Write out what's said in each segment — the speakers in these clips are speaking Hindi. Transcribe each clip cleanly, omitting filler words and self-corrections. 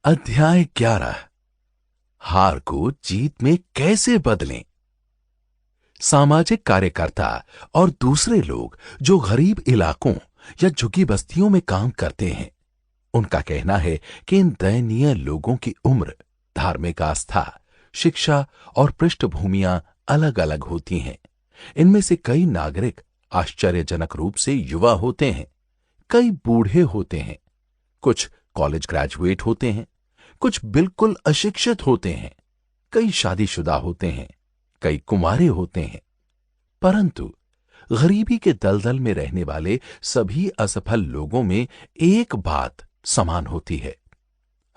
अध्याय 11। हार को जीत में कैसे बदलें। सामाजिक कार्यकर्ता और दूसरे लोग जो गरीब इलाकों या झुग्गी बस्तियों में काम करते हैं, उनका कहना है कि इन दयनीय लोगों की उम्र, धार्मिक आस्था, शिक्षा और पृष्ठभूमियां अलग अलग होती हैं। इनमें से कई नागरिक आश्चर्यजनक रूप से युवा होते हैं, कई बूढ़े होते हैं, कुछ कॉलेज ग्रेजुएट होते हैं, कुछ बिल्कुल अशिक्षित होते हैं, कई शादीशुदा होते हैं, कई कुंवारे होते हैं। परंतु गरीबी के दलदल में रहने वाले सभी असफल लोगों में एक बात समान होती है।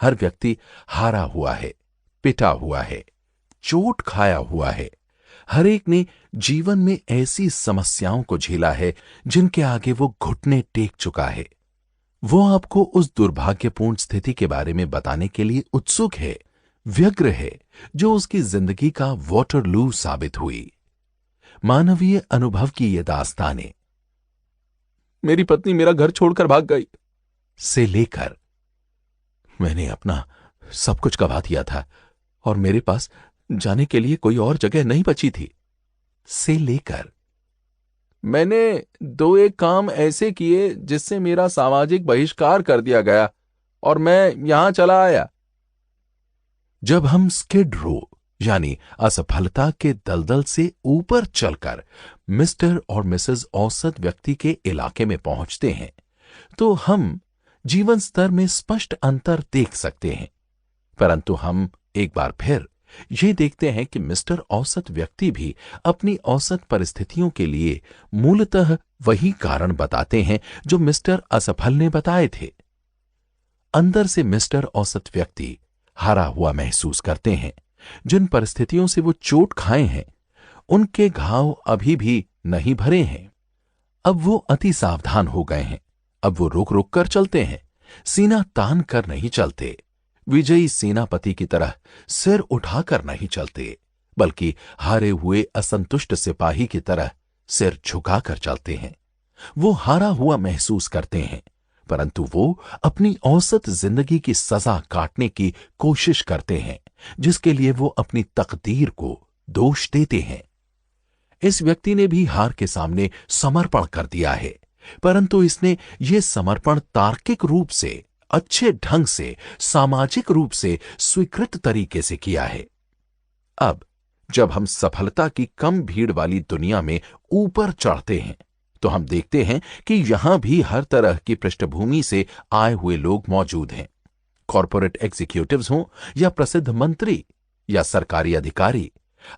हर व्यक्ति हारा हुआ है, पिटा हुआ है, चोट खाया हुआ है। हर एक ने जीवन में ऐसी समस्याओं को झेला है जिनके आगे वो घुटने टेक चुका है। वो आपको उस दुर्भाग्यपूर्ण स्थिति के बारे में बताने के लिए उत्सुक है, व्यग्र है, जो उसकी जिंदगी का वॉटरलू साबित हुई। मानवीय अनुभव की ये दास्तानें मेरी पत्नी मेरा घर छोड़कर भाग गई से लेकर मैंने अपना सब कुछ गवा दिया था और मेरे पास जाने के लिए कोई और जगह नहीं बची थी से लेकर मैंने 2-1 काम ऐसे किए जिससे मेरा सामाजिक बहिष्कार कर दिया गया और मैं यहां चला आया। जब हम स्किड रो यानी असफलता के दलदल से ऊपर चलकर मिस्टर और मिसेस औसत व्यक्ति के इलाके में पहुंचते हैं, तो हम जीवन स्तर में स्पष्ट अंतर देख सकते हैं। परंतु हम एक बार फिर ये देखते हैं कि मिस्टर औसत व्यक्ति भी अपनी औसत परिस्थितियों के लिए मूलतः वही कारण बताते हैं जो मिस्टर असफल ने बताए थे। अंदर से मिस्टर औसत व्यक्ति हारा हुआ महसूस करते हैं। जिन परिस्थितियों से वो चोट खाए हैं, उनके घाव अभी भी नहीं भरे हैं। अब वो अति सावधान हो गए हैं। अब वो रुक रुक कर चलते हैं, सीना तान कर नहीं चलते। विजयी सेनापति की तरह सिर उठाकर नहीं चलते, बल्कि हारे हुए असंतुष्ट सिपाही की तरह सिर झुकाकर चलते हैं। वो हारा हुआ महसूस करते हैं, परंतु वो अपनी औसत जिंदगी की सजा काटने की कोशिश करते हैं, जिसके लिए वो अपनी तकदीर को दोष देते हैं। इस व्यक्ति ने भी हार के सामने समर्पण कर दिया है, परंतु इसने ये समर्पण तार्किक रूप से, अच्छे ढंग से, सामाजिक रूप से स्वीकृत तरीके से किया है। अब जब हम सफलता की कम भीड़ वाली दुनिया में ऊपर चढ़ते हैं, तो हम देखते हैं कि यहां भी हर तरह की पृष्ठभूमि से आए हुए लोग मौजूद हैं। कॉरपोरेट एग्जीक्यूटिव्स हों या प्रसिद्ध मंत्री या सरकारी अधिकारी,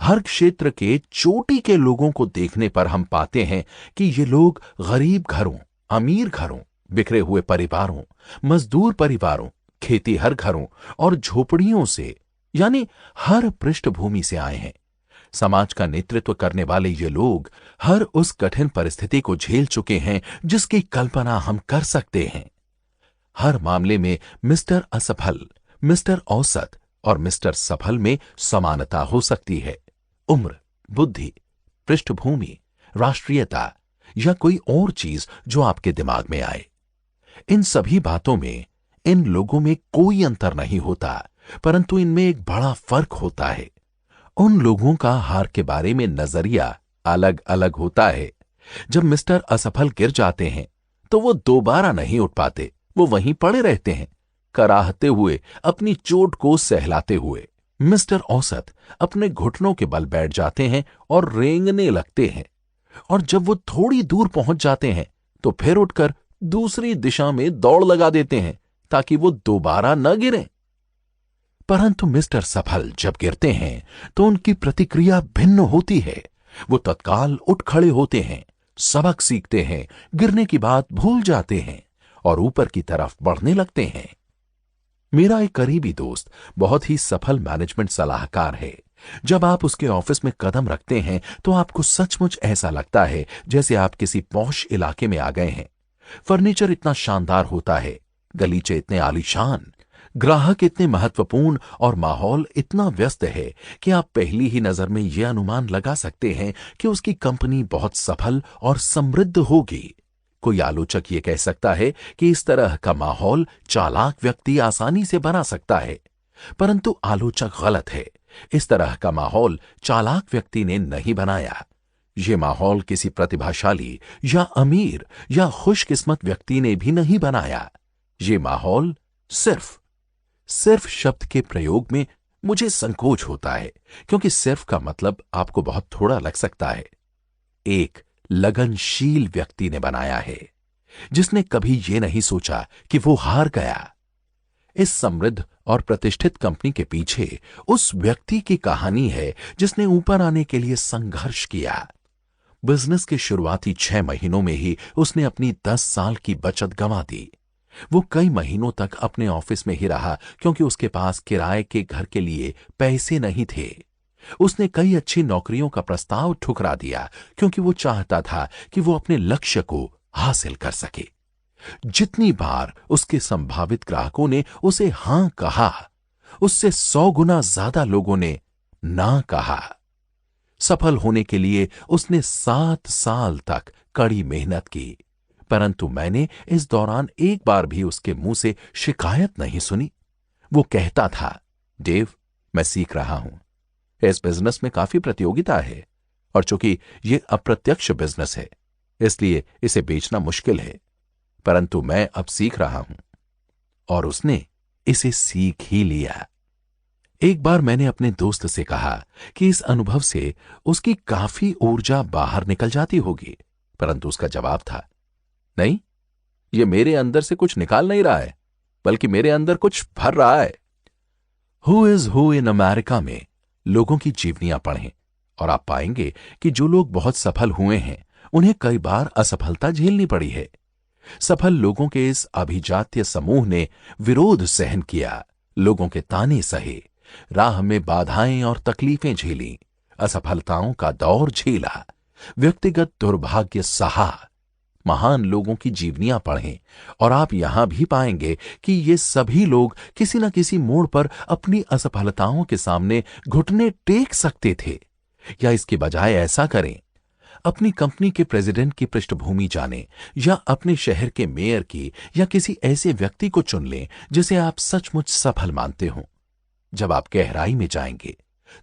हर क्षेत्र के चोटी के लोगों को देखने पर हम पाते हैं कि ये लोग गरीब घरों, अमीर घरों, बिखरे हुए परिवारों, मजदूर परिवारों, खेतीहर घरों और झोपड़ियों से, यानी हर पृष्ठभूमि से आए हैं। समाज का नेतृत्व करने वाले ये लोग हर उस कठिन परिस्थिति को झेल चुके हैं जिसकी कल्पना हम कर सकते हैं। हर मामले में मिस्टर असफल, मिस्टर औसत और मिस्टर सफल में समानता हो सकती है। उम्र, बुद्धि, पृष्ठभूमि, राष्ट्रीयता या कोई और चीज जो आपके दिमाग में आए, इन सभी बातों में इन लोगों में कोई अंतर नहीं होता, परंतु इनमें एक बड़ा फर्क होता है। उन लोगों का हार के बारे में नजरिया अलग अलग होता है। जब मिस्टर असफल गिर जाते हैं तो वो दोबारा नहीं उठ पाते, वो वहीं पड़े रहते हैं, कराहते हुए, अपनी चोट को सहलाते हुए। मिस्टर औसत अपने घुटनों के बल बैठ जाते हैं और रेंगने लगते हैं, और जब वो थोड़ी दूर पहुंच जाते हैं तो फिर उठकर दूसरी दिशा में दौड़ लगा देते हैं ताकि वो दोबारा न गिरें। परंतु मिस्टर सफल जब गिरते हैं तो उनकी प्रतिक्रिया भिन्न होती है। वो तत्काल उठ खड़े होते हैं, सबक सीखते हैं, गिरने की बात भूल जाते हैं और ऊपर की तरफ बढ़ने लगते हैं। मेरा एक करीबी दोस्त बहुत ही सफल मैनेजमेंट सलाहकार है। जब आप उसके ऑफिस में कदम रखते हैं तो आपको सचमुच ऐसा लगता है जैसे आप किसी पॉश इलाके में आ गए हैं। फर्नीचर इतना शानदार होता है, गलीचे इतने आलीशान, ग्राहक इतने महत्वपूर्ण और माहौल इतना व्यस्त है कि आप पहली ही नजर में यह अनुमान लगा सकते हैं कि उसकी कंपनी बहुत सफल और समृद्ध होगी। कोई आलोचक ये कह सकता है कि इस तरह का माहौल चालाक व्यक्ति आसानी से बना सकता है, परंतु आलोचक गलत है। इस तरह का माहौल चालाक व्यक्ति ने नहीं बनाया। ये माहौल किसी प्रतिभाशाली या अमीर या खुशकिस्मत व्यक्ति ने भी नहीं बनाया। ये माहौल सिर्फ शब्द के प्रयोग में मुझे संकोच होता है, क्योंकि सिर्फ का मतलब आपको बहुत थोड़ा लग सकता है। एक लगनशील व्यक्ति ने बनाया है, जिसने कभी यह नहीं सोचा कि वो हार गया। इस समृद्ध और प्रतिष्ठित कंपनी के पीछे उस व्यक्ति की कहानी है जिसने ऊपर आने के लिए संघर्ष किया। बिजनेस के शुरुआती 6 महीनों में ही उसने अपनी 10 साल की बचत गंवा दी। वो कई महीनों तक अपने ऑफिस में ही रहा, क्योंकि उसके पास किराए के घर के लिए पैसे नहीं थे। उसने कई अच्छी नौकरियों का प्रस्ताव ठुकरा दिया, क्योंकि वो चाहता था कि वो अपने लक्ष्य को हासिल कर सके। जितनी बार उसके संभावित ग्राहकों ने उसे हां कहा, उससे 100 गुना ज्यादा लोगों ने ना कहा। सफल होने के लिए उसने 7 साल तक कड़ी मेहनत की, परंतु मैंने इस दौरान एक बार भी उसके मुंह से शिकायत नहीं सुनी। वो कहता था, डेव, मैं सीख रहा हूं। इस बिजनेस में काफी प्रतियोगिता है, और चूंकि ये अप्रत्यक्ष बिजनेस है, इसलिए इसे बेचना मुश्किल है, परंतु मैं अब सीख रहा हूं। और उसने इसे सीख ही लिया। एक बार मैंने अपने दोस्त से कहा कि इस अनुभव से उसकी काफी ऊर्जा बाहर निकल जाती होगी, परंतु उसका जवाब था, नहीं, ये मेरे अंदर से कुछ निकाल नहीं रहा है, बल्कि मेरे अंदर कुछ भर रहा है। Who is who in America में लोगों की जीवनियां पढ़ें, और आप पाएंगे कि जो लोग बहुत सफल हुए हैं, उन्हें कई बार असफलता झेलनी पड़ी है। सफल लोगों के इस अभिजात्य समूह ने विरोध सहन किया, लोगों के ताने सहे, राह में बाधाएं और तकलीफें झेली, असफलताओं का दौर झेला, व्यक्तिगत दुर्भाग्य सहा। महान लोगों की जीवनियां पढ़ें, और आप यहां भी पाएंगे कि ये सभी लोग किसी न किसी मोड़ पर अपनी असफलताओं के सामने घुटने टेक सकते थे। या इसके बजाय ऐसा करें, अपनी कंपनी के प्रेसिडेंट की पृष्ठभूमि जानें, या अपने शहर के मेयर की, या किसी ऐसे व्यक्ति को चुन लें जिसे आप सचमुच सफल मानते हो। जब आप गहराई में जाएंगे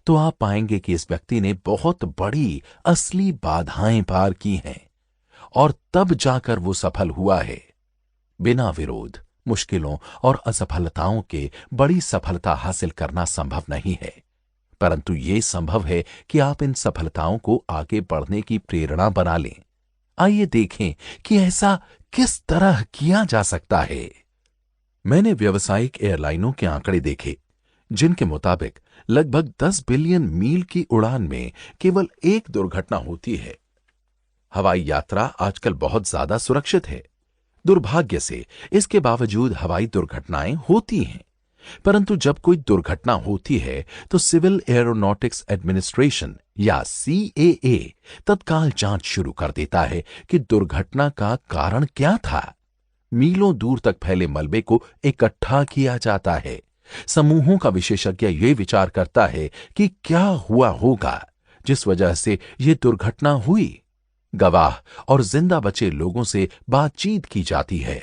तो आप पाएंगे कि इस व्यक्ति ने बहुत बड़ी असली बाधाएं पार की हैं, और तब जाकर वो सफल हुआ है। बिना विरोध, मुश्किलों और असफलताओं के बड़ी सफलता हासिल करना संभव नहीं है, परंतु यह संभव है कि आप इन सफलताओं को आगे बढ़ने की प्रेरणा बना लें। आइए देखें कि ऐसा किस तरह किया जा सकता है। मैंने व्यावसायिक एयरलाइनों के आंकड़े देखे, जिनके मुताबिक लगभग 10 बिलियन मील की उड़ान में केवल एक दुर्घटना होती है। हवाई यात्रा आजकल बहुत ज्यादा सुरक्षित है। दुर्भाग्य से इसके बावजूद हवाई दुर्घटनाएं होती हैं, परंतु जब कोई दुर्घटना होती है तो सिविल एरोनॉटिक्स एडमिनिस्ट्रेशन या CAA तत्काल जांच शुरू कर देता है कि दुर्घटना का कारण क्या था। मीलों दूर तक फैले मलबे को इकट्ठा किया जाता है। समूहों का विशेषज्ञ यह विचार करता है कि क्या हुआ होगा जिस वजह से यह दुर्घटना हुई। गवाह और जिंदा बचे लोगों से बातचीत की जाती है।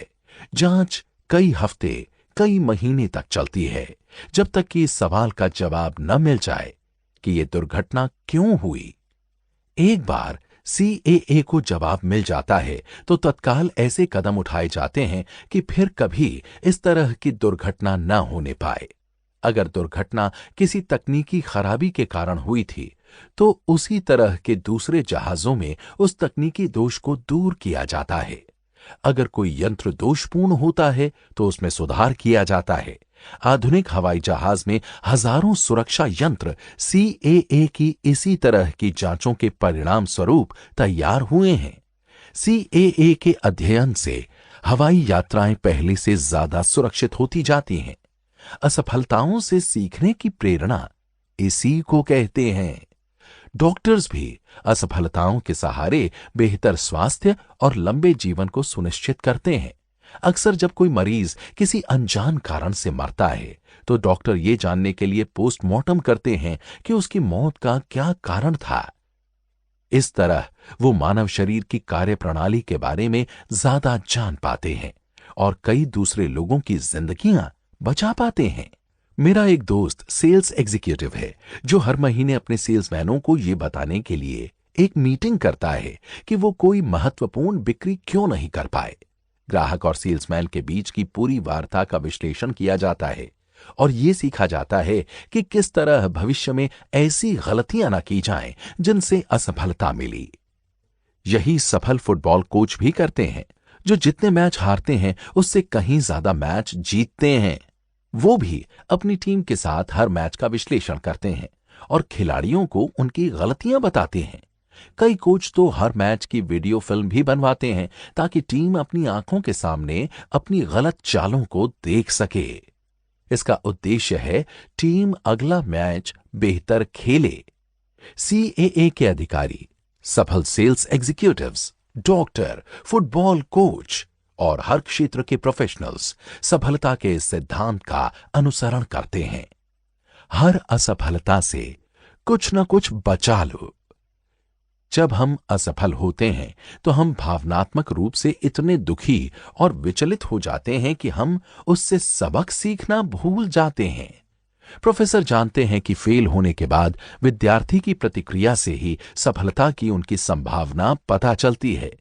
जांच कई हफ्ते, कई महीने तक चलती है, जब तक कि इस सवाल का जवाब न मिल जाए कि यह दुर्घटना क्यों हुई। एक बार CAA को जवाब मिल जाता है तो तत्काल ऐसे कदम उठाए जाते हैं कि फिर कभी इस तरह की दुर्घटना न होने पाए। अगर दुर्घटना किसी तकनीकी खराबी के कारण हुई थी, तो उसी तरह के दूसरे जहाजों में उस तकनीकी दोष को दूर किया जाता है। अगर कोई यंत्र दोषपूर्ण होता है तो उसमें सुधार किया जाता है। आधुनिक हवाई जहाज में हजारों सुरक्षा यंत्र CAA की इसी तरह की जांचों के परिणाम स्वरूप तैयार हुए हैं। CAA के अध्ययन से हवाई यात्राएं पहले से ज्यादा सुरक्षित होती जाती हैं। असफलताओं से सीखने की प्रेरणा इसी को कहते हैं। डॉक्टर्स भी असफलताओं के सहारे बेहतर स्वास्थ्य और लंबे जीवन को सुनिश्चित करते हैं। अक्सर जब कोई मरीज किसी अनजान कारण से मरता है तो डॉक्टर ये जानने के लिए पोस्टमार्टम करते हैं कि उसकी मौत का क्या कारण था। इस तरह वो मानव शरीर की कार्यप्रणाली के बारे में ज्यादा जान पाते हैं और कई दूसरे लोगों की जिंदगियां बचा पाते हैं। मेरा एक दोस्त सेल्स एग्जीक्यूटिव है जो हर महीने अपने सेल्समैनों को यह बताने के लिए एक मीटिंग करता है कि वो कोई महत्वपूर्ण बिक्री क्यों नहीं कर पाए। ग्राहक और सेल्समैन के बीच की पूरी वार्ता का विश्लेषण किया जाता है और यह सीखा जाता है कि किस तरह भविष्य में ऐसी गलतियां ना की जाएं जिनसे असफलता मिली। यही सफल फुटबॉल कोच भी करते हैं, जो जितने मैच हारते हैं उससे कहीं ज्यादा मैच जीतते हैं। वो भी अपनी टीम के साथ हर मैच का विश्लेषण करते हैं और खिलाड़ियों को उनकी गलतियां बताते हैं। कई कोच तो हर मैच की वीडियो फिल्म भी बनवाते हैं ताकि टीम अपनी आंखों के सामने अपनी गलत चालों को देख सके। इसका उद्देश्य है टीम अगला मैच बेहतर खेले। सीएए के अधिकारी, सफल sales executives, doctor, football coach और हर क्षेत्र के प्रोफेशनल्स सफलता के इस सिद्धांत का अनुसरण करते हैं। हर असफलता से कुछ न कुछ बचा लो। जब हम असफल होते हैं तो हम भावनात्मक रूप से इतने दुखी और विचलित हो जाते हैं कि हम उससे सबक सीखना भूल जाते हैं। प्रोफेसर जानते हैं कि फेल होने के बाद विद्यार्थी की प्रतिक्रिया से ही सफलता की उनकी संभावना पता चलती है।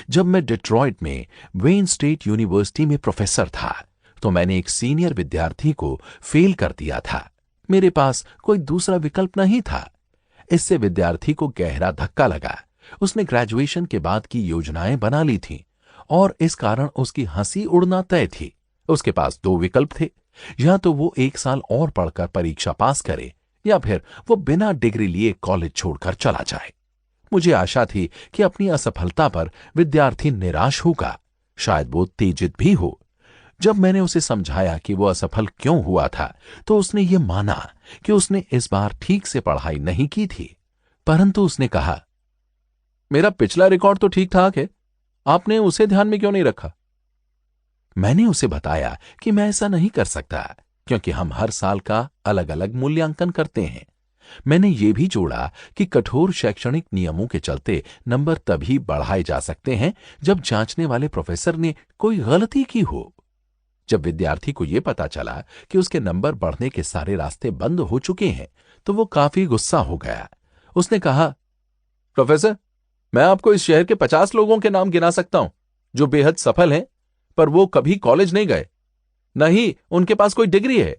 जब मैं डिट्रॉइट में वेन स्टेट यूनिवर्सिटी में प्रोफेसर था तो मैंने एक सीनियर विद्यार्थी को फेल कर दिया था। मेरे पास कोई दूसरा विकल्प नहीं था। इससे विद्यार्थी को गहरा धक्का लगा। उसने ग्रेजुएशन के बाद की योजनाएं बना ली थीं और इस कारण उसकी हंसी उड़ना तय थी। उसके पास दो विकल्प थे, या तो वो 1 साल और पढ़कर परीक्षा पास करे या फिर वो बिना डिग्री लिए कॉलेज छोड़कर चला जाए। मुझे आशा थी कि अपनी असफलता पर विद्यार्थी निराश होगा, शायद वो उत्तेजित भी हो। जब मैंने उसे समझाया कि वो असफल क्यों हुआ था तो उसने ये माना कि उसने इस बार ठीक से पढ़ाई नहीं की थी। परंतु उसने कहा, मेरा पिछला रिकॉर्ड तो ठीक ठाक है, आपने उसे ध्यान में क्यों नहीं रखा? मैंने उसे बताया कि मैं ऐसा नहीं कर सकता क्योंकि हम हर साल का अलग अलग मूल्यांकन करते हैं। मैंने ये भी जोड़ा कि कठोर शैक्षणिक नियमों के चलते नंबर तभी बढ़ाए जा सकते हैं जब जांचने वाले प्रोफेसर ने कोई गलती की हो। जब विद्यार्थी को यह पता चला कि उसके नंबर बढ़ने के सारे रास्ते बंद हो चुके हैं तो वो काफी गुस्सा हो गया। उसने कहा, प्रोफेसर, मैं आपको इस शहर के 50 लोगों के नाम गिना सकता हूं जो बेहद सफल हैं, पर वो कभी कॉलेज नहीं गए, न ही उनके पास कोई डिग्री है।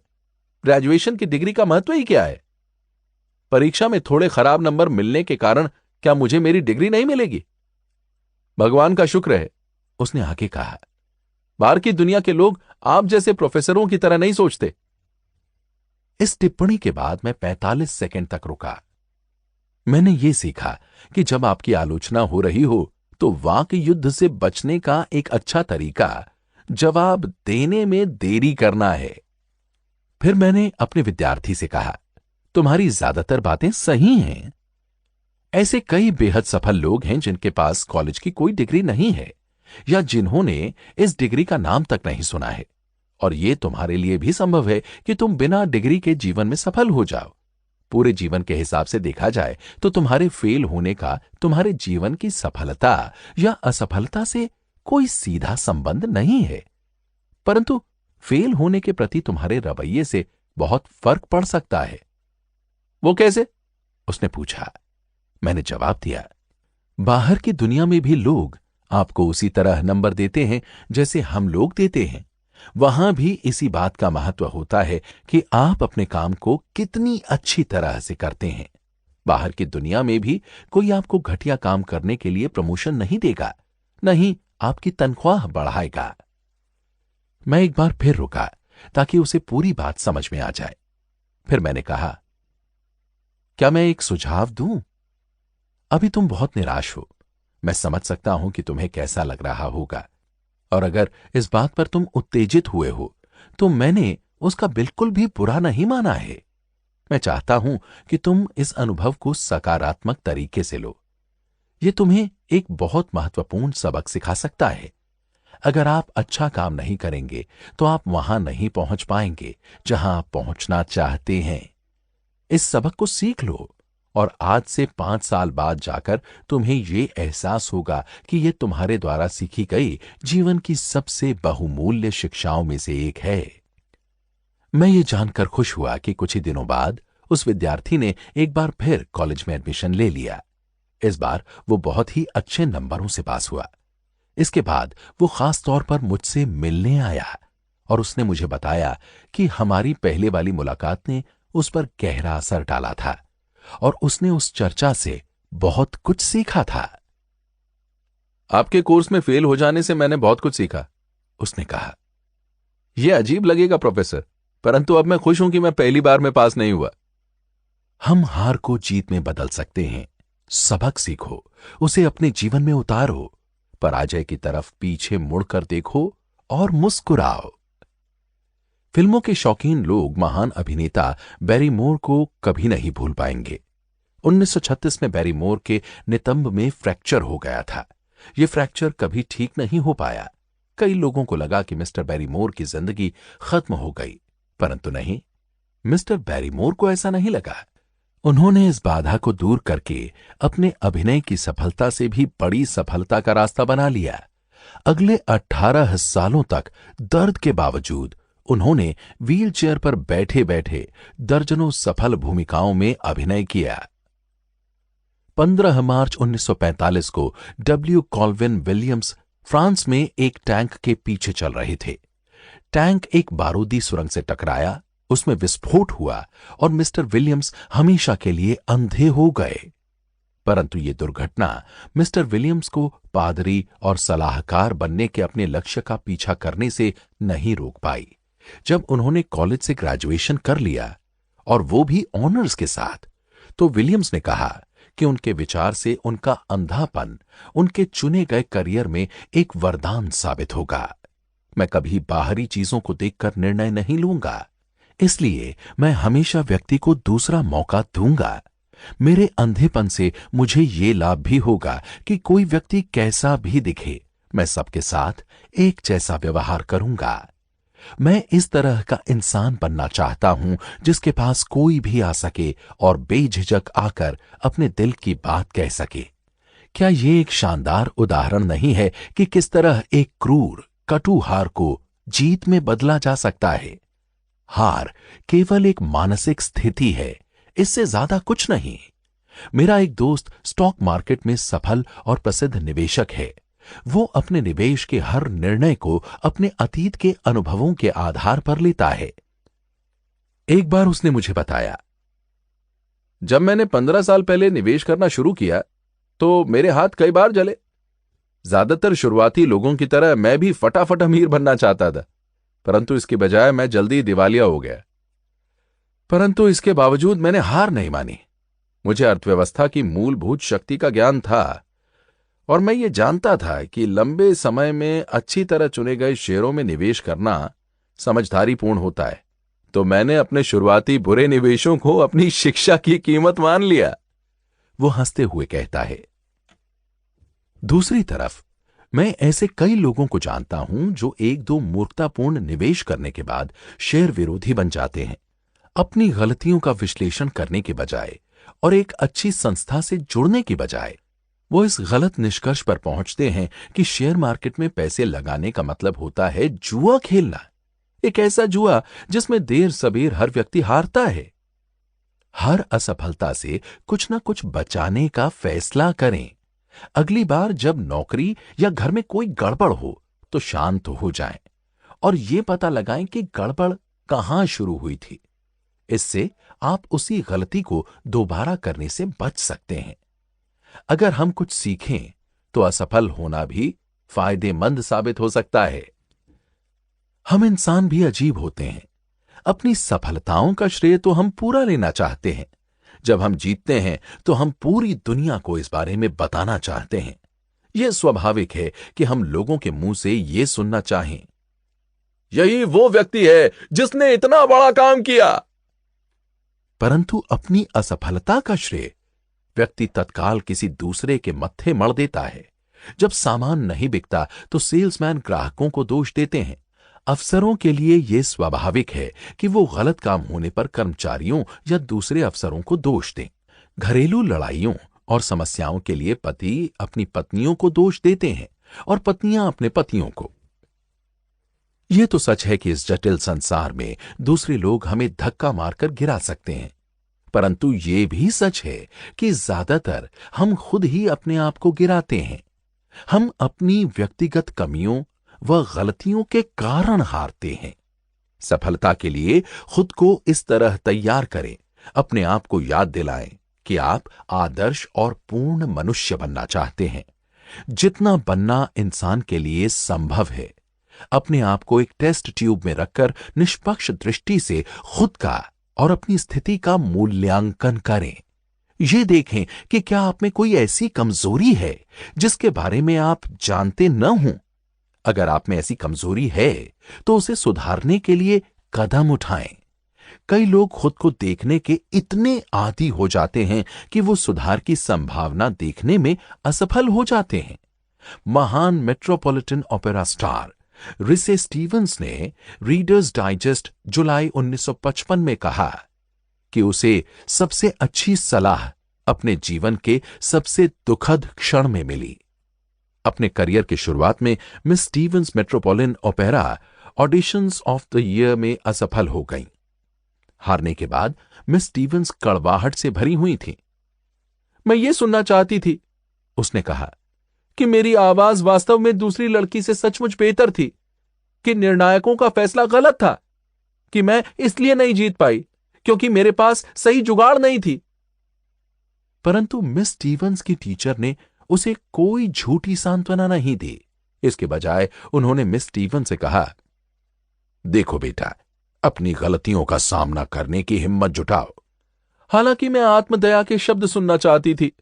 ग्रेजुएशन की डिग्री का महत्व ही क्या है? परीक्षा में थोड़े खराब नंबर मिलने के कारण क्या मुझे मेरी डिग्री नहीं मिलेगी? भगवान का शुक्र है, उसने आगे कहा, बाहर की दुनिया के लोग आप जैसे प्रोफेसरों की तरह नहीं सोचते। इस टिप्पणी के बाद मैं 45 सेकंड तक रुका। मैंने यह सीखा कि जब आपकी आलोचना हो रही हो तो वाक युद्ध से बचने का एक अच्छा तरीका जवाब देने में देरी करना है। फिर मैंने अपने विद्यार्थी से कहा, तुम्हारी ज्यादातर बातें सही हैं। ऐसे कई बेहद सफल लोग हैं जिनके पास कॉलेज की कोई डिग्री नहीं है या जिन्होंने इस डिग्री का नाम तक नहीं सुना है, और यह तुम्हारे लिए भी संभव है कि तुम बिना डिग्री के जीवन में सफल हो जाओ। पूरे जीवन के हिसाब से देखा जाए तो तुम्हारे फेल होने का तुम्हारे जीवन की सफलता या असफलता से कोई सीधा संबंध नहीं है, परंतु फेल होने के प्रति तुम्हारे रवैये से बहुत फर्क पड़ सकता है। वो कैसे? उसने पूछा। मैंने जवाब दिया, बाहर की दुनिया में भी लोग आपको उसी तरह नंबर देते हैं जैसे हम लोग देते हैं। वहां भी इसी बात का महत्व होता है कि आप अपने काम को कितनी अच्छी तरह से करते हैं। बाहर की दुनिया में भी कोई आपको घटिया काम करने के लिए प्रमोशन नहीं देगा, नहीं आपकी तनख्वाह बढ़ाएगा। मैं एक बार फिर रुका ताकि उसे पूरी बात समझ में आ जाए। फिर मैंने कहा, क्या मैं एक सुझाव दूं? अभी तुम बहुत निराश हो, मैं समझ सकता हूं कि तुम्हें कैसा लग रहा होगा, और अगर इस बात पर तुम उत्तेजित हुए हो तो मैंने उसका बिल्कुल भी बुरा नहीं माना है। मैं चाहता हूं कि तुम इस अनुभव को सकारात्मक तरीके से लो। यह तुम्हें एक बहुत महत्वपूर्ण सबक सिखा सकता है। अगर आप अच्छा काम नहीं करेंगे तो आप वहां नहीं पहुंच पाएंगे जहां आप पहुंचना चाहते हैं। इस सबक को सीख लो और आज से 5 साल बाद जाकर तुम्हें ये एहसास होगा कि ये तुम्हारे द्वारा सीखी गई जीवन की सबसे बहुमूल्य शिक्षाओं में से एक है। मैं ये जानकर खुश हुआ कि कुछ ही दिनों बाद उस विद्यार्थी ने एक बार फिर कॉलेज में एडमिशन ले लिया। इस बार वो बहुत ही अच्छे नंबरों से पास हुआ। इसके बाद वो खास तौर पर मुझसे मिलने आया और उसने मुझे बताया कि हमारी पहले वाली मुलाकात ने उस पर गहरा असर डाला था और उसने उस चर्चा से बहुत कुछ सीखा था। आपके कोर्स में फेल हो जाने से मैंने बहुत कुछ सीखा, उसने कहा। यह अजीब लगेगा प्रोफेसर, परंतु अब मैं खुश हूं कि मैं पहली बार में पास नहीं हुआ। हम हार को जीत में बदल सकते हैं। सबक सीखो, उसे अपने जीवन में उतारो, पराजय की तरफ पीछे मुड़कर देखो और मुस्कुराओ। फिल्मों के शौकीन लोग महान अभिनेता बैरीमोर को कभी नहीं भूल पाएंगे। 1936 में बैरीमोर के नितंब में फ्रैक्चर हो गया था। यह फ्रैक्चर कभी ठीक नहीं हो पाया। कई लोगों को लगा कि मिस्टर बैरीमोर की जिंदगी खत्म हो गई, परंतु नहीं, मिस्टर बैरीमोर को ऐसा नहीं लगा। उन्होंने इस बाधा को दूर करके अपने अभिनय की सफलता से भी बड़ी सफलता का रास्ता बना लिया। अगले 18 सालों तक दर्द के बावजूद उन्होंने व्हीलचेयर पर बैठे बैठे दर्जनों सफल भूमिकाओं में अभिनय किया। 15 मार्च 1945 को डब्ल्यू कॉल्विन विलियम्स फ्रांस में एक टैंक के पीछे चल रहे थे। टैंक एक बारूदी सुरंग से टकराया, उसमें विस्फोट हुआ और मिस्टर विलियम्स हमेशा के लिए अंधे हो गए। परंतु यह दुर्घटना मिस्टर विलियम्स को पादरी और सलाहकार बनने के अपने लक्ष्य का पीछा करने से नहीं रोक पाई। जब उन्होंने कॉलेज से ग्रेजुएशन कर लिया, और वो भी ऑनर्स के साथ, तो विलियम्स ने कहा कि उनके विचार से उनका अंधापन उनके चुने गए करियर में एक वरदान साबित होगा। मैं कभी बाहरी चीजों को देखकर निर्णय नहीं लूंगा, इसलिए मैं हमेशा व्यक्ति को दूसरा मौका दूंगा। मेरे अंधेपन से मुझे ये लाभ भी होगा कि कोई व्यक्ति कैसा भी दिखे, मैं सबके साथ एक जैसा व्यवहार करूंगा। मैं इस तरह का इंसान बनना चाहता हूं जिसके पास कोई भी आ सके और बेझिझक आकर अपने दिल की बात कह सके। क्या यह एक शानदार उदाहरण नहीं है कि किस तरह एक क्रूर कटु हार को जीत में बदला जा सकता है? हार केवल एक मानसिक स्थिति है, इससे ज्यादा कुछ नहीं। मेरा एक दोस्त स्टॉक मार्केट में सफल और प्रसिद्ध निवेशक है। वो अपने निवेश के हर निर्णय को अपने अतीत के अनुभवों के आधार पर लेता है। एक बार उसने मुझे बताया, जब मैंने 15 साल पहले निवेश करना शुरू किया तो मेरे हाथ कई बार जले। ज्यादातर शुरुआती लोगों की तरह मैं भी फटाफट अमीर बनना चाहता था, परंतु इसके बजाय मैं जल्दी दिवालिया हो गया। परंतु इसके बावजूद मैंने हार नहीं मानी। मुझे अर्थव्यवस्था की मूलभूत शक्ति का ज्ञान था और मैं ये जानता था कि लंबे समय में अच्छी तरह चुने गए शेयरों में निवेश करना समझदारीपूर्ण होता है। तो मैंने अपने शुरुआती बुरे निवेशों को अपनी शिक्षा की कीमत मान लिया, वो हंसते हुए कहता है। दूसरी तरफ मैं ऐसे कई लोगों को जानता हूं जो एक दो मूर्खतापूर्ण निवेश करने के बाद शेयर विरोधी बन जाते हैं। अपनी गलतियों का विश्लेषण करने के बजाय और एक अच्छी संस्था से जुड़ने की बजाय वो इस गलत निष्कर्ष पर पहुंचते हैं कि शेयर मार्केट में पैसे लगाने का मतलब होता है जुआ खेलना, एक ऐसा जुआ जिसमें देर सबेर हर व्यक्ति हारता है। हर असफलता से कुछ ना कुछ बचाने का फैसला करें। अगली बार जब नौकरी या घर में कोई गड़बड़ हो तो शांत हो जाएं और ये पता लगाएं कि गड़बड़ कहां शुरू हुई थी। इससे आप उसी गलती को दोबारा करने से बच सकते हैं। अगर हम कुछ सीखें तो असफल होना भी फायदेमंद साबित हो सकता है। हम इंसान भी अजीब होते हैं। अपनी सफलताओं का श्रेय तो हम पूरा लेना चाहते हैं। जब हम जीतते हैं तो हम पूरी दुनिया को इस बारे में बताना चाहते हैं। यह स्वाभाविक है कि हम लोगों के मुंह से यह सुनना चाहें, यही वो व्यक्ति है जिसने इतना बड़ा काम किया। परंतु अपनी असफलता का श्रेय व्यक्ति तत्काल किसी दूसरे के मत्थे मढ़ देता है। जब सामान नहीं बिकता तो सेल्समैन ग्राहकों को दोष देते हैं। अफसरों के लिए यह स्वाभाविक है कि वो गलत काम होने पर कर्मचारियों या दूसरे अफसरों को दोष दें। घरेलू लड़ाइयों और समस्याओं के लिए पति अपनी पत्नियों को दोष देते हैं और पत्नियां अपने पतियों को। यह तो सच है कि इस जटिल संसार में दूसरे लोग हमें धक्का मारकर गिरा सकते हैं, परंतु यह भी सच है कि ज्यादातर हम खुद ही अपने आप को गिराते हैं। हम अपनी व्यक्तिगत कमियों व गलतियों के कारण हारते हैं। सफलता के लिए खुद को इस तरह तैयार करें, अपने आप को याद दिलाएं कि आप आदर्श और पूर्ण मनुष्य बनना चाहते हैं, जितना बनना इंसान के लिए संभव है। अपने आप को एक टेस्ट ट्यूब में रखकर निष्पक्ष दृष्टि से खुद का और अपनी स्थिति का मूल्यांकन करें। यह देखें कि क्या आप में कोई ऐसी कमजोरी है जिसके बारे में आप जानते न हों। अगर आप में ऐसी कमजोरी है तो उसे सुधारने के लिए कदम उठाएं। कई लोग खुद को देखने के इतने आदी हो जाते हैं कि वो सुधार की संभावना देखने में असफल हो जाते हैं। महान metropolitan opera star Rise Stevens ने रीडर्स डाइजेस्ट जुलाई 1955 में कहा कि उसे सबसे अच्छी सलाह अपने जीवन के सबसे दुखद क्षण में मिली। अपने करियर की शुरुआत में miss Stevens Metropolitan Opera auditions of the year में असफल हो गईं। हारने के बाद मिस स्टीवंस कड़वाहट से भरी हुई थी। मैं ये सुनना चाहती थी, उसने कहा, कि मेरी आवाज वास्तव में दूसरी लड़की से सचमुच बेहतर थी, कि निर्णायकों का फैसला गलत था, कि मैं इसलिए नहीं जीत पाई क्योंकि मेरे पास सही जुगाड़ नहीं थी। परंतु मिस स्टीवंस की टीचर ने उसे कोई झूठी सांत्वना नहीं दी। इसके बजाय उन्होंने मिस स्टीवंस से कहा, देखो बेटा, अपनी गलतियों का सामना करने की हिम्मत जुटाओ। हालांकि मैं आत्मदया के शब्द सुनना चाहती थी,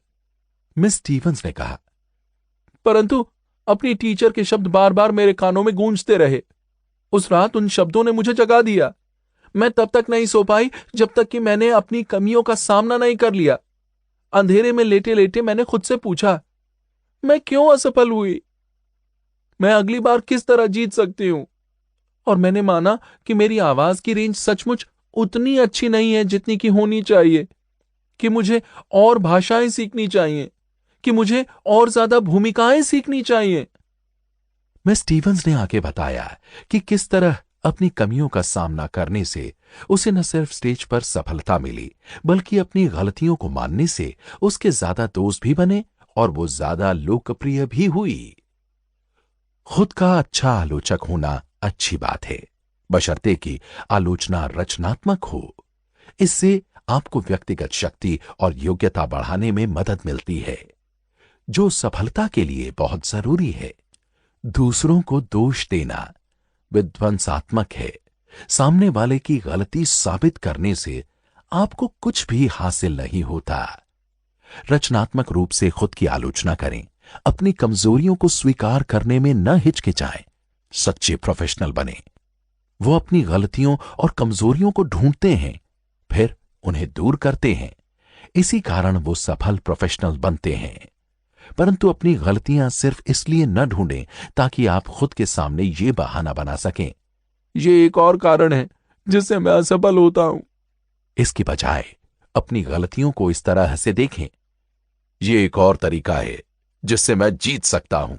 मिस स्टीवंस ने कहा, परंतु अपनी टीचर के शब्द बार बार मेरे कानों में गूंजते रहे। उस रात उन शब्दों ने मुझे जगा दिया। मैं तब तक नहीं सो पाई जब तक कि मैंने अपनी कमियों का सामना नहीं कर लिया। अंधेरे में लेटे लेटे मैंने खुद से पूछा, मैं क्यों असफल हुई? मैं अगली बार किस तरह जीत सकती हूं? और मैंने माना कि मेरी आवाज की रेंज सचमुच उतनी अच्छी नहीं है जितनी की होनी चाहिए, कि मुझे और भाषाएं सीखनी चाहिए, कि मुझे और ज्यादा भूमिकाएं सीखनी चाहिए। मिस स्टीवंस ने आगे बताया कि किस तरह अपनी कमियों का सामना करने से उसे न सिर्फ स्टेज पर सफलता मिली, बल्कि अपनी गलतियों को मानने से उसके ज्यादा दोस्त भी बने और वो ज्यादा लोकप्रिय भी हुई। खुद का अच्छा आलोचक होना अच्छी बात है, बशर्ते कि आलोचना रचनात्मक हो। इससे आपको व्यक्तिगत शक्ति और योग्यता बढ़ाने में मदद मिलती है, जो सफलता के लिए बहुत जरूरी है। दूसरों को दोष देना विध्वंसात्मक है। सामने वाले की गलती साबित करने से आपको कुछ भी हासिल नहीं होता। रचनात्मक रूप से खुद की आलोचना करें, अपनी कमजोरियों को स्वीकार करने में न हिचकिचाएं, सच्चे प्रोफेशनल बने। वो अपनी गलतियों और कमजोरियों को ढूंढते हैं, फिर उन्हें दूर करते हैं। इसी कारण वो सफल प्रोफेशनल बनते हैं। परंतु अपनी गलतियां सिर्फ इसलिए न ढूंढें ताकि आप खुद के सामने ये बहाना बना सकें, ये एक और कारण है जिससे मैं असफल होता हूं। इसकी बजाय अपनी गलतियों को इस तरह से देखें, ये एक और तरीका है जिससे मैं जीत सकता हूं।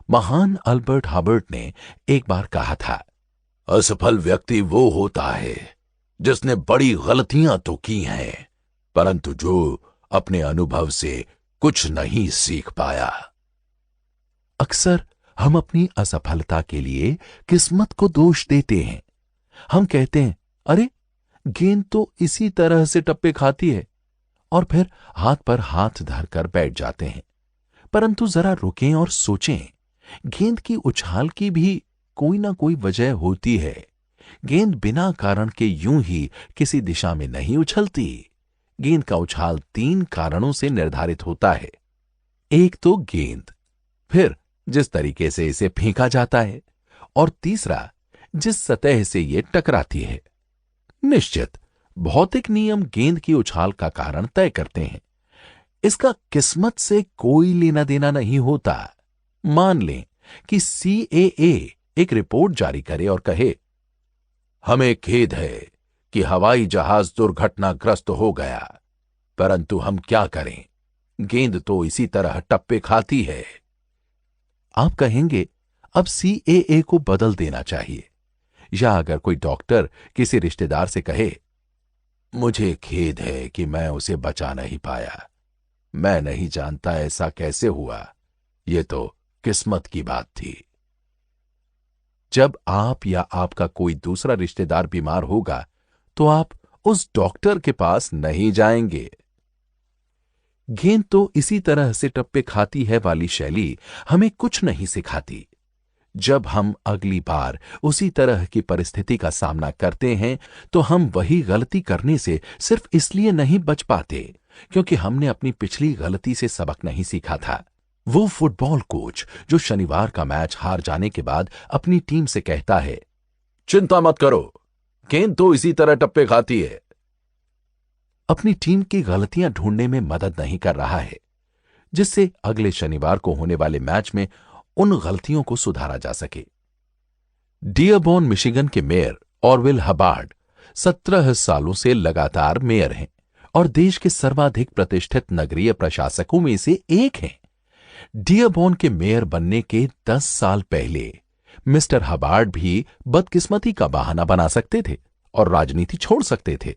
महान अल्बर्ट हार्बर्ट ने एक बार कहा था, असफल व्यक्ति वो होता है जिसने बड़ी गलतियां तो की हैं, परंतु जो अपने अनुभव से कुछ नहीं सीख पाया। अक्सर हम अपनी असफलता के लिए किस्मत को दोष देते हैं। हम कहते हैं, अरे गेंद तो इसी तरह से टप्पे खाती है, और फिर हाथ पर हाथ धरकर बैठ जाते हैं। परंतु जरा रुकें और सोचें, गेंद की उछाल की भी कोई ना कोई वजह होती है। गेंद बिना कारण के यूं ही किसी दिशा में नहीं उछलती। गेंद का उछाल 3 कारणों से निर्धारित होता है। एक तो गेंद, फिर जिस तरीके से इसे फेंका जाता है, और तीसरा जिस सतह से यह टकराती है। निश्चित भौतिक नियम गेंद की उछाल का कारण तय करते हैं। इसका किस्मत से कोई लेना देना नहीं होता। मान लें कि CAA एक रिपोर्ट जारी करे और कहे, हमें खेद है कि हवाई जहाज दुर्घटनाग्रस्त हो गया, परंतु हम क्या करें, गेंद तो इसी तरह टप्पे खाती है। आप कहेंगे अब सीएए को बदल देना चाहिए। या अगर कोई डॉक्टर किसी रिश्तेदार से कहे, मुझे खेद है कि मैं उसे बचा नहीं पाया, मैं नहीं जानता ऐसा कैसे हुआ, यह तो किस्मत की बात थी। जब आप या आपका कोई दूसरा रिश्तेदार बीमार होगा तो आप उस डॉक्टर के पास नहीं जाएंगे। गेंद तो इसी तरह से टप्पे खाती है वाली शैली हमें कुछ नहीं सिखाती। जब हम अगली बार उसी तरह की परिस्थिति का सामना करते हैं तो हम वही गलती करने से सिर्फ इसलिए नहीं बच पाते क्योंकि हमने अपनी पिछली गलती से सबक नहीं सीखा था। वो फुटबॉल कोच जो शनिवार का मैच हार जाने के बाद अपनी टीम से कहता है, चिंता मत करो, गेंद तो इसी तरह टप्पे खाती है, अपनी टीम की गलतियां ढूंढने में मदद नहीं कर रहा है, जिससे अगले शनिवार को होने वाले मैच में उन गलतियों को सुधारा जा सके। डियरबॉर्न मिशिगन के मेयर ऑरविल हबार्ड 17 सालों से लगातार मेयर हैं और देश के सर्वाधिक प्रतिष्ठित नगरीय प्रशासकों में से एक हैं। डियरबॉर्न के मेयर बनने के 10 साल पहले मिस्टर हबार्ड भी बदकिस्मती का बहाना बना सकते थे और राजनीति छोड़ सकते थे।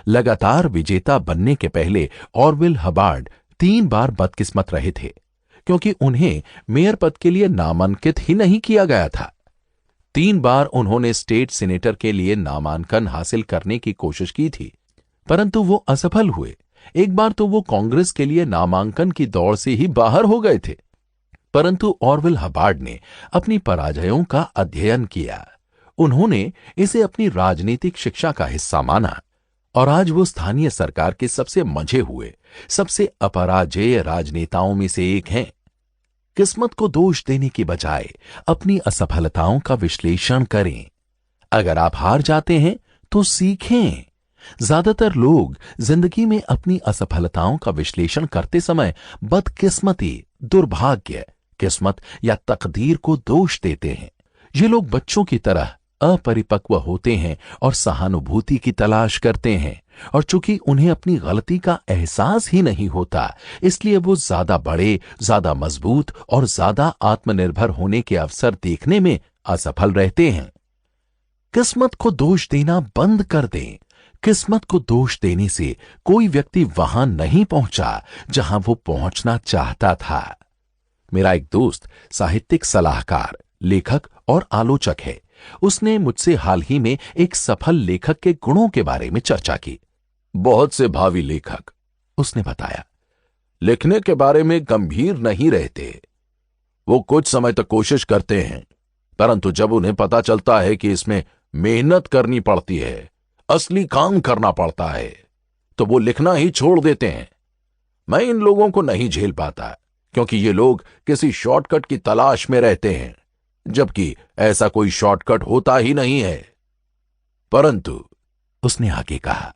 लगातार विजेता बनने के पहले ऑरविल हबार्ड 3 बार बदकिस्मत रहे थे क्योंकि उन्हें मेयर पद के लिए नामांकित ही नहीं किया गया था। 3 बार उन्होंने स्टेट सीनेटर के लिए नामांकन हासिल करने की कोशिश की थी, परंतु वो असफल हुए। एक बार तो वो कांग्रेस के लिए नामांकन की दौड़ से ही बाहर हो गए थे। परंतु ऑरविल हबार्ड ने अपनी पराजयों का अध्ययन किया। उन्होंने इसे अपनी राजनीतिक शिक्षा का हिस्सा माना और आज वो स्थानीय सरकार के सबसे मंझे हुए, सबसे अपराजेय राजनेताओं में से एक हैं। किस्मत को दोष देने की बजाय अपनी असफलताओं का विश्लेषण करें। अगर आप हार जाते हैं तो सीखें। ज्यादातर लोग जिंदगी में अपनी असफलताओं का विश्लेषण करते समय बदकिस्मती, दुर्भाग्य, किस्मत या तकदीर को दोष देते हैं। ये लोग बच्चों की तरह अपरिपक्व होते हैं और सहानुभूति की तलाश करते हैं, और चूंकि उन्हें अपनी गलती का एहसास ही नहीं होता, इसलिए वो ज्यादा बड़े, ज्यादा मजबूत और ज्यादा आत्मनिर्भर होने के अवसर देखने में असफल रहते हैं। किस्मत को दोष देना बंद कर दें। किस्मत को दोष देने से कोई व्यक्ति वहां नहीं पहुंचा जहां वो पहुंचना चाहता था। मेरा एक दोस्त साहित्यिक सलाहकार, लेखक और आलोचक है। उसने मुझसे हाल ही में एक सफल लेखक के गुणों के बारे में चर्चा की। बहुत से भावी लेखक, उसने बताया, लिखने के बारे में गंभीर नहीं रहते। वो कुछ समय तक कोशिश करते हैं, परंतु जब उन्हें पता चलता है कि इसमें मेहनत करनी पड़ती है, असली काम करना पड़ता है, तो वो लिखना ही छोड़ देते हैं। मैं इन लोगों को नहीं झेल पाता क्योंकि ये लोग किसी शॉर्टकट की तलाश में रहते हैं, जबकि ऐसा कोई शॉर्टकट होता ही नहीं है। परंतु उसने आगे कहा,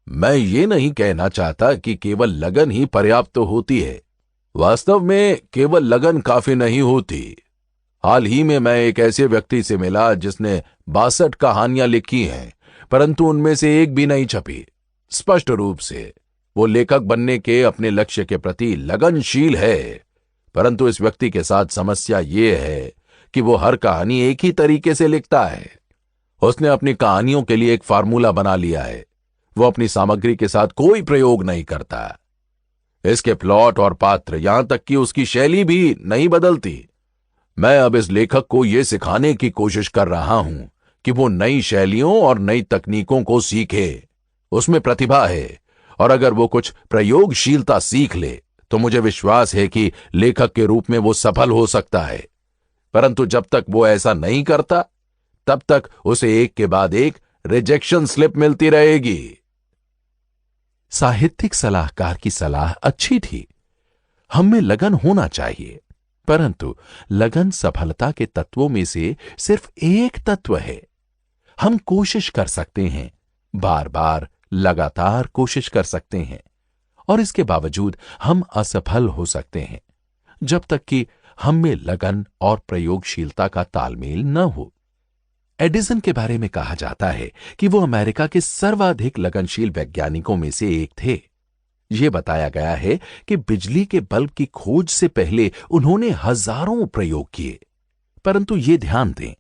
मैं ये नहीं कहना चाहता कि केवल लगन ही पर्याप्त होती है। वास्तव में केवल लगन काफी नहीं होती। हाल ही में मैं एक ऐसे व्यक्ति से मिला जिसने 62 कहानियां लिखी हैं, परंतु उनमें से एक भी नहीं छपी। स्पष्ट रूप से वो लेखक बनने के अपने लक्ष्य के प्रति लगनशील है, परंतु इस व्यक्ति के साथ समस्या ये है कि वो हर कहानी एक ही तरीके से लिखता है। उसने अपनी कहानियों के लिए एक फार्मूला बना लिया है। वो अपनी सामग्री के साथ कोई प्रयोग नहीं करता। इसके प्लॉट और पात्र, यहां तक कि उसकी शैली भी नहीं बदलती। मैं अब इस लेखक को यह सिखाने की कोशिश कर रहा हूं कि वो नई शैलियों और नई तकनीकों को सीखे। उसमें प्रतिभा है, और अगर वो कुछ प्रयोगशीलता सीख ले तो मुझे विश्वास है कि लेखक के रूप में वो सफल हो सकता है। परंतु जब तक वो ऐसा नहीं करता, तब तक उसे एक के बाद एक रिजेक्शन स्लिप मिलती रहेगी। साहित्यिक सलाहकार की सलाह अच्छी थी। हम में लगन होना चाहिए, परंतु लगन सफलता के तत्वों में से सिर्फ एक तत्व है। हम कोशिश कर सकते हैं, बार बार लगातार कोशिश कर सकते हैं, और इसके बावजूद हम असफल हो सकते हैं जब तक कि हम में लगन और प्रयोगशीलता का तालमेल न हो। एडिसन के बारे में कहा जाता है कि वो अमेरिका के सर्वाधिक लगनशील वैज्ञानिकों में से एक थे। यह बताया गया है कि बिजली के बल्ब की खोज से पहले उन्होंने हजारों प्रयोग किए। परंतु यह ध्यान दें,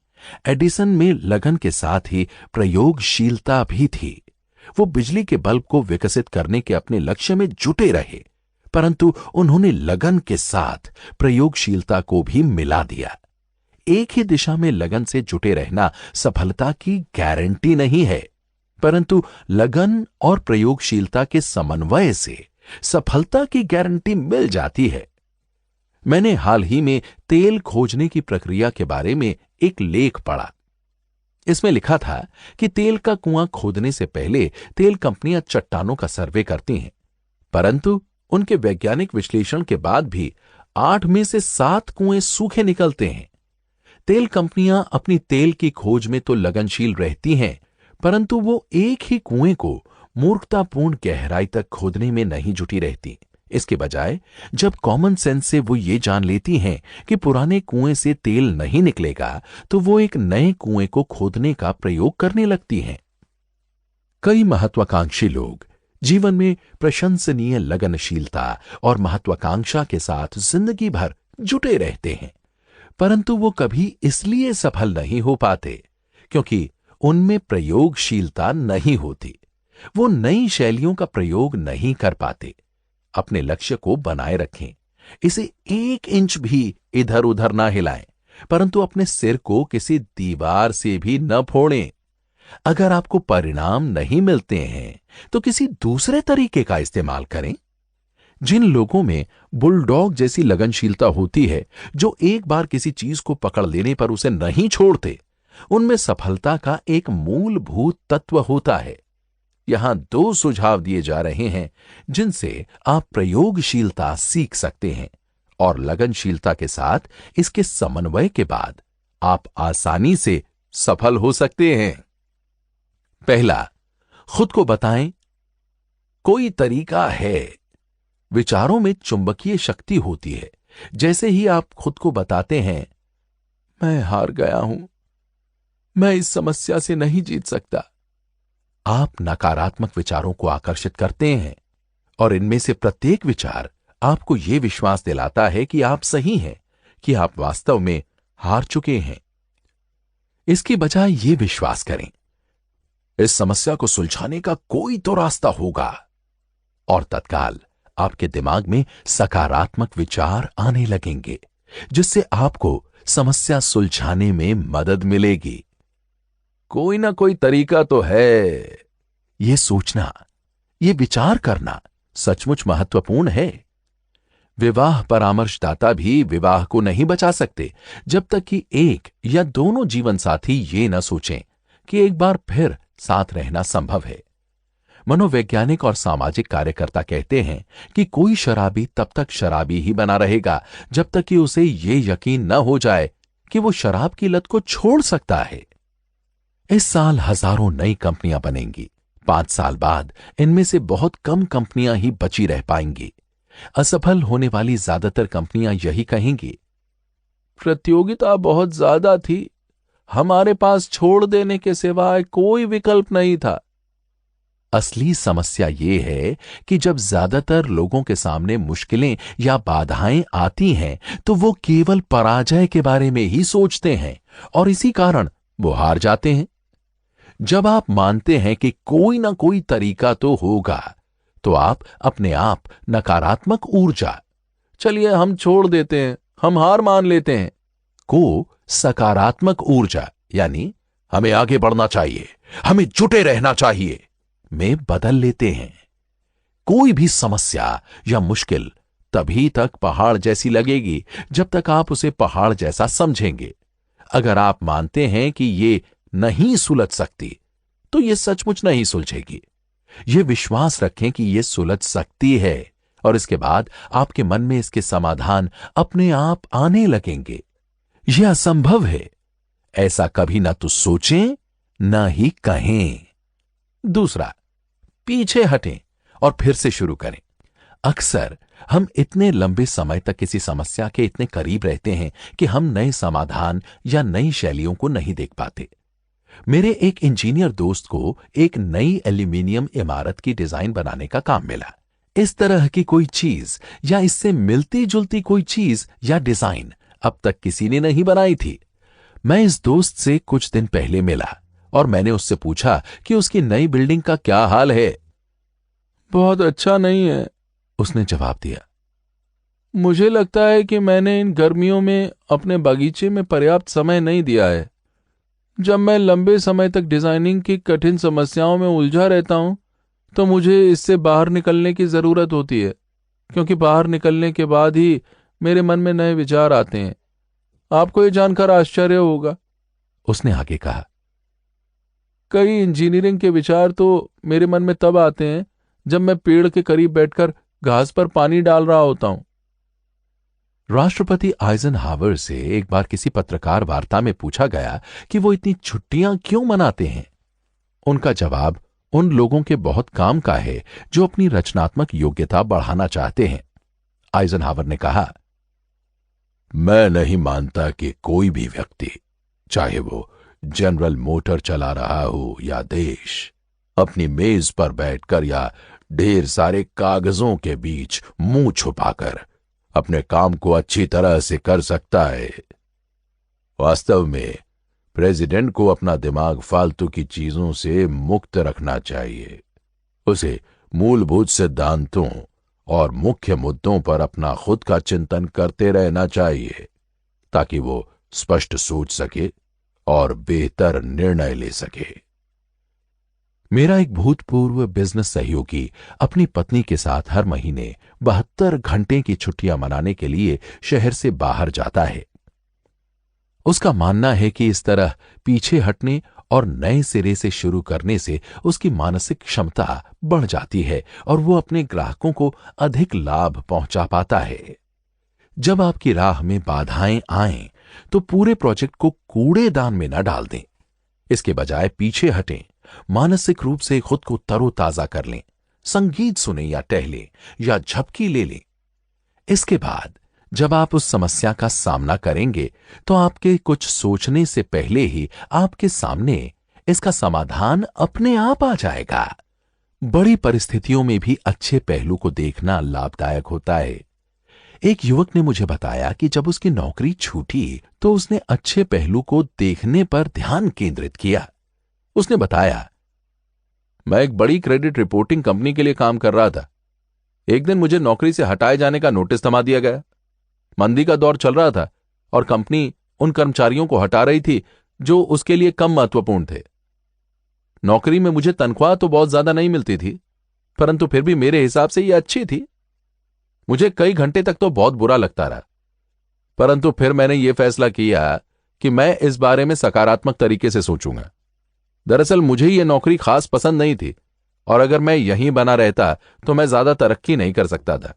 एडिसन में लगन के साथ ही प्रयोगशीलता भी थी। वो बिजली के बल्ब को विकसित करने के अपने लक्ष्य में जुटे रहे, परंतु उन्होंने लगन के साथ प्रयोगशीलता को भी मिला दिया। एक ही दिशा में लगन से जुटे रहना सफलता की गारंटी नहीं है, परंतु लगन और प्रयोगशीलता के समन्वय से सफलता की गारंटी मिल जाती है। मैंने हाल ही में तेल खोजने की प्रक्रिया के बारे में एक लेख पढ़ा। इसमें लिखा था कि तेल का कुआं खोदने से पहले तेल कंपनियां चट्टानों का सर्वे करती हैं, परंतु उनके वैज्ञानिक विश्लेषण के बाद भी 8 में से 7 कुएं सूखे निकलते हैं। तेल कंपनियां अपनी तेल की खोज में तो लगनशील रहती हैं, परंतु वो एक ही कुएं को मूर्खतापूर्ण गहराई तक खोदने में नहीं जुटी रहती। इसके बजाय जब कॉमन सेंस से वो ये जान लेती हैं कि पुराने कुएं से तेल नहीं निकलेगा, तो वो एक नए कुएं को खोदने का प्रयोग करने लगती हैं। कई महत्वाकांक्षी लोग जीवन में प्रशंसनीय लगनशीलता और महत्वाकांक्षा के साथ जिंदगी भर जुटे रहते हैं, परंतु वो कभी इसलिए सफल नहीं हो पाते क्योंकि उनमें प्रयोगशीलता नहीं होती। वो नई शैलियों का प्रयोग नहीं कर पाते। अपने लक्ष्य को बनाए रखें, इसे 1 इंच भी इधर उधर ना हिलाएं, परंतु अपने सिर को किसी दीवार से भी न फोड़ें। अगर आपको परिणाम नहीं मिलते हैं तो किसी दूसरे तरीके का इस्तेमाल करें। जिन लोगों में बुलडॉग जैसी लगनशीलता होती है, जो एक बार किसी चीज को पकड़ लेने पर उसे नहीं छोड़ते, उनमें सफलता का एक मूलभूत तत्व होता है। यहां 2 सुझाव दिए जा रहे हैं जिनसे आप प्रयोगशीलता सीख सकते हैं, और लगनशीलता के साथ इसके समन्वय के बाद आप आसानी से सफल हो सकते हैं। पहला, खुद को बताएं, कोई तरीका है। विचारों में चुंबकीय शक्ति होती है। जैसे ही आप खुद को बताते हैं, मैं हार गया हूं, मैं इस समस्या से नहीं जीत सकता, आप नकारात्मक विचारों को आकर्षित करते हैं, और इनमें से प्रत्येक विचार आपको यह विश्वास दिलाता है कि आप सही हैं, कि आप वास्तव में हार चुके हैं। इसकी बजाय यह विश्वास करें, इस समस्या को सुलझाने का कोई तो रास्ता होगा, और तत्काल आपके दिमाग में सकारात्मक विचार आने लगेंगे, जिससे आपको समस्या सुलझाने में मदद मिलेगी। कोई ना कोई तरीका तो है। यह सोचना, यह विचार करना सचमुच महत्वपूर्ण है। विवाह परामर्शदाता भी विवाह को नहीं बचा सकते जब तक कि एक या दोनों जीवन साथी ये न सोचें कि एक बार फिर साथ रहना संभव है। मनोवैज्ञानिक और सामाजिक कार्यकर्ता कहते हैं कि कोई शराबी तब तक शराबी ही बना रहेगा जब तक कि उसे यह यकीन न हो जाए कि वो शराब की लत को छोड़ सकता है। इस साल हजारों नई कंपनियां बनेंगी। 5 साल बाद इनमें से बहुत कम कंपनियां ही बची रह पाएंगी। असफल होने वाली ज्यादातर कंपनियां यही कहेंगी, प्रतियोगिता बहुत ज्यादा थी, हमारे पास छोड़ देने के सिवाय कोई विकल्प नहीं था। असली समस्या यह है कि जब ज्यादातर लोगों के सामने मुश्किलें या बाधाएं आती हैं, तो वो केवल पराजय के बारे में ही सोचते हैं और इसी कारण वो हार जाते हैं। जब आप मानते हैं कि कोई ना कोई तरीका तो होगा, तो आप अपने आप नकारात्मक ऊर्जा, चलिए हम छोड़ देते हैं, हम हार मान लेते हैं, को सकारात्मक ऊर्जा, यानी हमें आगे बढ़ना चाहिए, हमें जुटे रहना चाहिए, में बदल लेते हैं। कोई भी समस्या या मुश्किल तभी तक पहाड़ जैसी लगेगी जब तक आप उसे पहाड़ जैसा समझेंगे। अगर आप मानते हैं कि ये नहीं सुलझ सकती, तो यह सचमुच नहीं सुलझेगी। यह विश्वास रखें कि यह सुलझ सकती है, और इसके बाद आपके मन में इसके समाधान अपने आप आने लगेंगे। यह असंभव है, ऐसा कभी ना तो सोचें ना ही कहें। दूसरा, पीछे हटें और फिर से शुरू करें। अक्सर हम इतने लंबे समय तक किसी समस्या के इतने करीब रहते हैं कि हम नए समाधान या नई शैलियों को नहीं देख पाते। मेरे एक इंजीनियर दोस्त को एक नई एल्यूमीनियम इमारत की डिजाइन बनाने का काम मिला। इस तरह की कोई चीज या इससे मिलती जुलती कोई चीज या डिजाइन अब तक किसी ने नहीं बनाई थी। मैं इस दोस्त से कुछ दिन पहले मिला और मैंने उससे पूछा कि उसकी नई बिल्डिंग का क्या हाल है। बहुत अच्छा नहीं है, उसने जवाब दिया। मुझे लगता है कि मैंने इन गर्मियों में अपने बगीचे में पर्याप्त समय नहीं दिया है। जब मैं लंबे समय तक डिजाइनिंग की कठिन समस्याओं में उलझा रहता हूं, तो मुझे इससे बाहर निकलने की जरूरत होती है, क्योंकि बाहर निकलने के बाद ही मेरे मन में नए विचार आते हैं। आपको ये जानकर आश्चर्य होगा, उसने आगे कहा। कई इंजीनियरिंग के विचार तो मेरे मन में तब आते हैं जब मैं पेड़ के करीब बैठकर घास पर पानी डाल रहा होता हूं। राष्ट्रपति आइजनहावर से एक बार किसी पत्रकार वार्ता में पूछा गया कि वो इतनी छुट्टियां क्यों मनाते हैं। उनका जवाब उन लोगों के बहुत काम का है जो अपनी रचनात्मक योग्यता बढ़ाना चाहते हैं। आइजनहावर ने कहा, मैं नहीं मानता कि कोई भी व्यक्ति, चाहे वो जनरल मोटर चला रहा हो या देश, अपनी मेज पर बैठकर या ढेर सारे कागजों के बीच मुंह छुपाकर अपने काम को अच्छी तरह से कर सकता है। वास्तव में प्रेसिडेंट को अपना दिमाग फालतू की चीजों से मुक्त रखना चाहिए। उसे मूलभूत सिद्धांतों और मुख्य मुद्दों पर अपना खुद का चिंतन करते रहना चाहिए, ताकि वो स्पष्ट सोच सके और बेहतर निर्णय ले सके। मेरा एक भूतपूर्व बिजनेस सहयोगी अपनी पत्नी के साथ हर महीने 72 घंटे की छुट्टियां मनाने के लिए शहर से बाहर जाता है। उसका मानना है कि इस तरह पीछे हटने और नए सिरे से शुरू करने से उसकी मानसिक क्षमता बढ़ जाती है और वो अपने ग्राहकों को अधिक लाभ पहुंचा पाता है। जब आपकी राह में बाधाएं आएं, तो पूरे प्रोजेक्ट को कूड़ेदान में न डाल दें। इसके बजाय पीछे हटें, मानसिक रूप से खुद को तरोताजा कर लें, संगीत सुने या टहलें या झपकी ले लें। इसके बाद जब आप उस समस्या का सामना करेंगे, तो आपके कुछ सोचने से पहले ही आपके सामने इसका समाधान अपने आप आ जाएगा। बड़ी परिस्थितियों में भी अच्छे पहलू को देखना लाभदायक होता है। एक युवक ने मुझे बताया कि जब उसकी नौकरी छूटी, तो उसने अच्छे पहलू को देखने पर ध्यान केंद्रित किया। उसने बताया, मैं एक बड़ी क्रेडिट रिपोर्टिंग कंपनी के लिए काम कर रहा था। एक दिन मुझे नौकरी से हटाए जाने का नोटिस थमा दिया गया। मंदी का दौर चल रहा था और कंपनी उन कर्मचारियों को हटा रही थी जो उसके लिए कम महत्वपूर्ण थे। नौकरी में मुझे तनख्वाह तो बहुत ज्यादा नहीं मिलती थी, परंतु फिर भी मेरे हिसाब से यह अच्छी थी। मुझे कई घंटे तक तो बहुत बुरा लगता रहा, परंतु फिर मैंने यह फैसला किया कि मैं इस बारे में सकारात्मक तरीके से सोचूंगा। दरअसल मुझे यह नौकरी खास पसंद नहीं थी और अगर मैं यहीं बना रहता तो मैं ज्यादा तरक्की नहीं कर सकता था।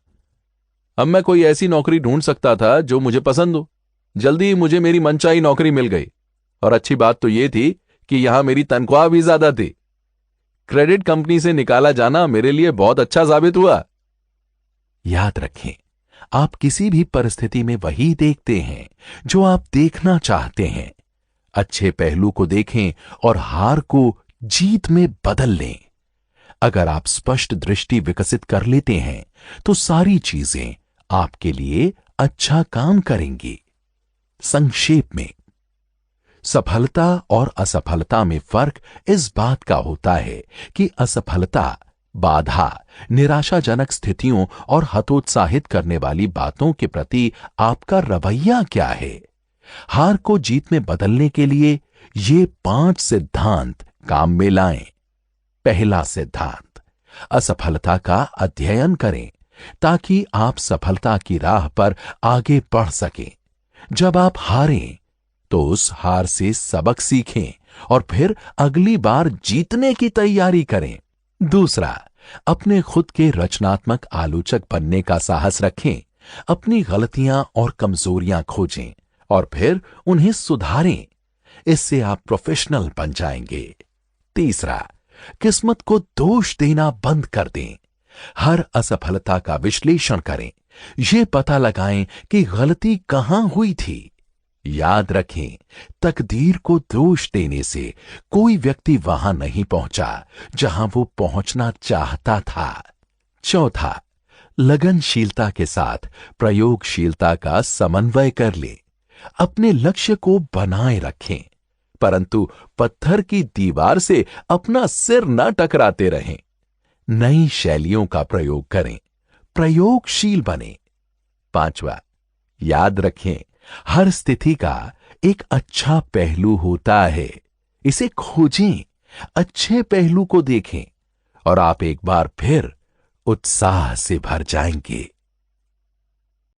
अब मैं कोई ऐसी नौकरी ढूंढ सकता था जो मुझे पसंद हो। जल्दी ही मुझे मेरी मनचाही नौकरी मिल गई और अच्छी बात तो यह थी कि यहां मेरी तनख्वाह भी ज्यादा थी। क्रेडिट कंपनी से निकाला जाना मेरे लिए बहुत अच्छा साबित हुआ। याद रखें, आप किसी भी परिस्थिति में वही देखते हैं जो आप देखना चाहते हैं। अच्छे पहलू को देखें और हार को जीत में बदल लें। अगर आप स्पष्ट दृष्टि विकसित कर लेते हैं, तो सारी चीजें आपके लिए अच्छा काम करेंगी। संक्षेप में, सफलता और असफलता में फर्क इस बात का होता है कि असफलता बाधा, निराशाजनक स्थितियों और हतोत्साहित करने वाली बातों के प्रति आपका रवैया क्या है। हार को जीत में बदलने के लिए ये 5 सिद्धांत काम में लाएं। पहला सिद्धांत, असफलता का अध्ययन करें ताकि आप सफलता की राह पर आगे बढ़ सकें। जब आप हारें, तो उस हार से सबक सीखें और फिर अगली बार जीतने की तैयारी करें। दूसरा, अपने खुद के रचनात्मक आलोचक बनने का साहस रखें। अपनी गलतियां और कमजोरियां खोजें और फिर उन्हें सुधारें। इससे आप प्रोफेशनल बन जाएंगे। तीसरा, किस्मत को दोष देना बंद कर दें। हर असफलता का विश्लेषण करें, यह पता लगाएं कि गलती कहां हुई थी। याद रखें, तकदीर को दोष देने से कोई व्यक्ति वहां नहीं पहुंचा जहां वो पहुंचना चाहता था। चौथा, लगनशीलता के साथ प्रयोगशीलता का समन्वय कर लें। अपने लक्ष्य को बनाए रखें, परंतु पत्थर की दीवार से अपना सिर न टकराते रहें। नई शैलियों का प्रयोग करें, प्रयोगशील बने। 5वां, याद रखें, हर स्थिति का एक अच्छा पहलू होता है। इसे खोजें, अच्छे पहलू को देखें और आप एक बार फिर उत्साह से भर जाएंगे।